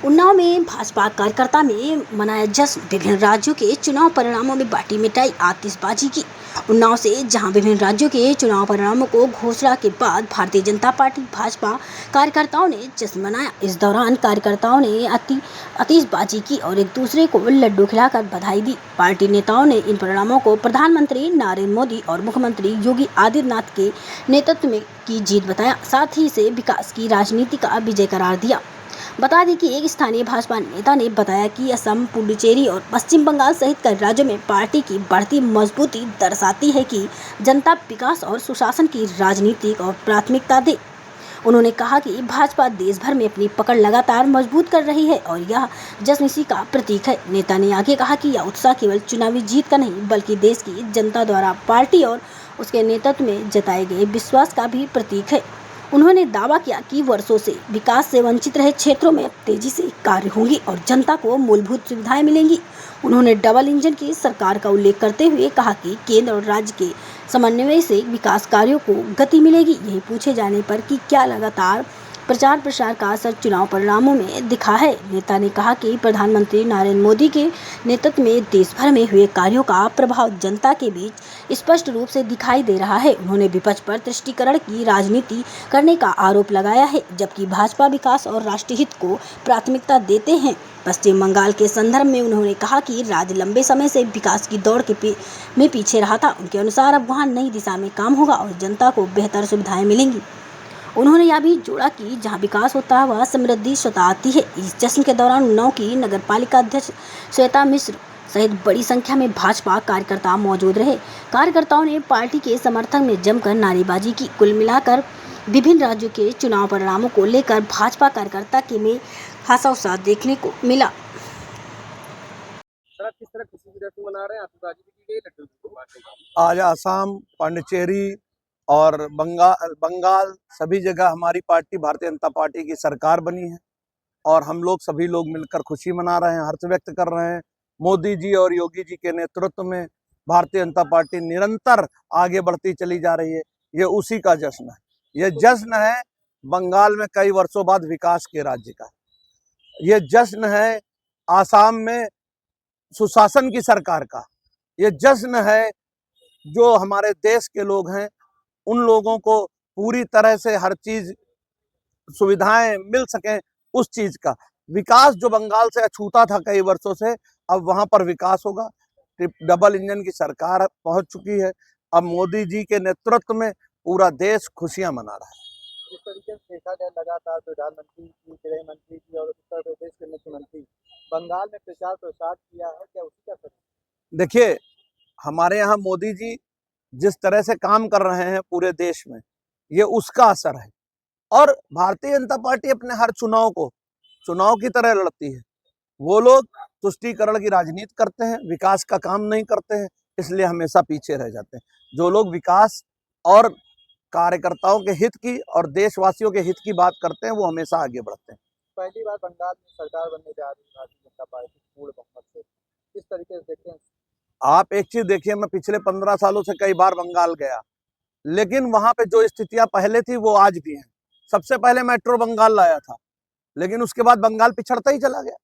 उन्नाव में भाजपा कार्यकर्ता में मनाया जश्न। विभिन्न राज्यों के चुनाव परिणामों में बाटी मिठाई, आतिशबाजी की। उन्नाव से जहां विभिन्न राज्यों के चुनाव परिणामों को घोषणा के बाद भारतीय जनता पार्टी भाजपा कार्यकर्ताओं ने जश्न मनाया। इस दौरान कार्यकर्ताओं ने आतिशबाजी की और एक दूसरे को लड्डू खिलाकर बधाई दी। पार्टी नेताओं ने इन परिणामों को प्रधानमंत्री नरेंद्र मोदी और मुख्यमंत्री योगी आदित्यनाथ के नेतृत्व में की जीत बताया। साथ ही इसे विकास की राजनीति का विजय करार दिया। बता दें कि एक स्थानीय भाजपा नेता ने बताया कि असम, पुडुचेरी और पश्चिम बंगाल सहित कई राज्यों में पार्टी की बढ़ती मजबूती दर्शाती है कि जनता विकास और सुशासन की राजनीति और प्राथमिकता दे। उन्होंने कहा कि भाजपा देश भर में अपनी पकड़ लगातार मजबूत कर रही है और यह जश्न इसी का प्रतीक है। नेता ने आगे कहा कि यह उत्साह केवल चुनावी जीत का नहीं बल्कि देश की जनता द्वारा पार्टी और उसके नेतृत्व में जताए गए विश्वास का भी प्रतीक है। उन्होंने दावा किया कि वर्षों से विकास से वंचित रहे क्षेत्रों में तेजी से कार्य होंगे और जनता को मूलभूत सुविधाएं मिलेंगी। उन्होंने डबल इंजन की सरकार का उल्लेख करते हुए कहा कि केंद्र और राज्य के समन्वय से विकास कार्यों को गति मिलेगी। यही पूछे जाने पर कि क्या लगातार प्रचार प्रसार का असर चुनाव परिणामों में दिखा है, नेता ने कहा कि प्रधानमंत्री नरेंद्र मोदी के नेतृत्व में देश भर में हुए कार्यों का प्रभाव जनता के बीच स्पष्ट रूप से दिखाई दे रहा है। उन्होंने विपक्ष पर तुष्टीकरण की राजनीति करने का आरोप लगाया है, जबकि भाजपा विकास और राष्ट्रीय हित को प्राथमिकता देते हैं। पश्चिम बंगाल के संदर्भ में उन्होंने कहा कि राज्य लंबे समय से विकास की दौड़ में पीछे रहा था। उनके अनुसार अब वहाँ नई दिशा में काम होगा और जनता को बेहतर सुविधाएं मिलेंगी। उन्होंने यह भी जोड़ा कि जहां विकास होता है वह समृद्धि स्वतः आती है। इस जश्न के दौरान उन्नाव की नगरपालिका अध्यक्ष श्वेता मिश्र सहित बड़ी संख्या में भाजपा कार्यकर्ता मौजूद रहे। कार्यकर्ताओं ने पार्टी के समर्थन में जमकर नारेबाजी की। कुल मिलाकर विभिन्न राज्यों के चुनाव परिणामों को लेकर भाजपा कार्यकर्ता के में खासा उत्साह देखने को मिला। किस तरह खुशी की जश्न मना रहे हैं? आतिशबाजी भी की गई, लड्डू भी बांटे गए। आज आसाम, पांडिचेरी और बंगाल सभी जगह हमारी पार्टी भारतीय जनता पार्टी की सरकार बनी है और हम लोग सभी लोग मिलकर खुशी मना रहे हैं, हर्ष व्यक्त कर रहे हैं। मोदी जी और योगी जी के नेतृत्व में भारतीय जनता पार्टी निरंतर आगे बढ़ती चली जा रही है। ये उसी का जश्न है। ये जश्न है बंगाल में कई वर्षों बाद विकास के राज्य का। ये जश्न है आसाम में सुशासन की सरकार का। ये जश्न है जो हमारे देश के लोग हैं उन लोगों को पूरी तरह से हर चीज सुविधाएं मिल सकें, उस चीज का विकास जो बंगाल से अछूता था कई वर्षों से, अब वहां पर विकास होगा। डबल इंजन की सरकार पहुंच चुकी है। अब मोदी जी के नेतृत्व में पूरा देश खुशियां मना रहा है। जिस तरीके से देखा जाए लगातार प्रधानमंत्री जी, गृह मंत्री जी और उत्तर प्रदेश के मुख्यमंत्री बंगाल में प्रचार प्रसार किया है, क्या उसी का असर? देखिए, हमारे यहाँ मोदी जी जिस तरह से काम कर रहे हैं पूरे देश में, ये उसका असर है। और भारतीय जनता पार्टी अपने हर चुनाव को चुनाव की तरह लड़ती है। वो लोग तुष्टीकरण की राजनीति करते हैं, विकास का काम नहीं करते हैं, इसलिए हमेशा पीछे रह जाते हैं। जो लोग विकास और कार्यकर्ताओं के हित की और देशवासियों के हित की बात करते हैं वो हमेशा आगे बढ़ते हैं। पहली बार बंगाल में सरकार बनने जा रही है भारतीय जनता पार्टी पूर्ण बहुमत से, किस तरीके से देखते हैं? आप एक चीज देखिए, मैं पिछले 15 सालों से कई बार बंगाल गया, लेकिन वहां पे जो स्थितियां पहले थी वो आज भी हैं। सबसे पहले मेट्रो बंगाल लाया था, लेकिन उसके बाद बंगाल पिछड़ता ही चला गया।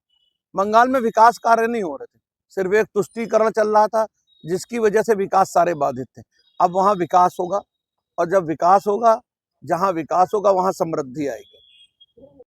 बंगाल में विकास कार्य नहीं हो रहे थे, सिर्फ एक तुष्टीकरण चल रहा था जिसकी वजह से विकास सारे बाधित थे। अब वहां विकास होगा और जब विकास होगा, जहां विकास होगा वहां समृद्धि आएगी।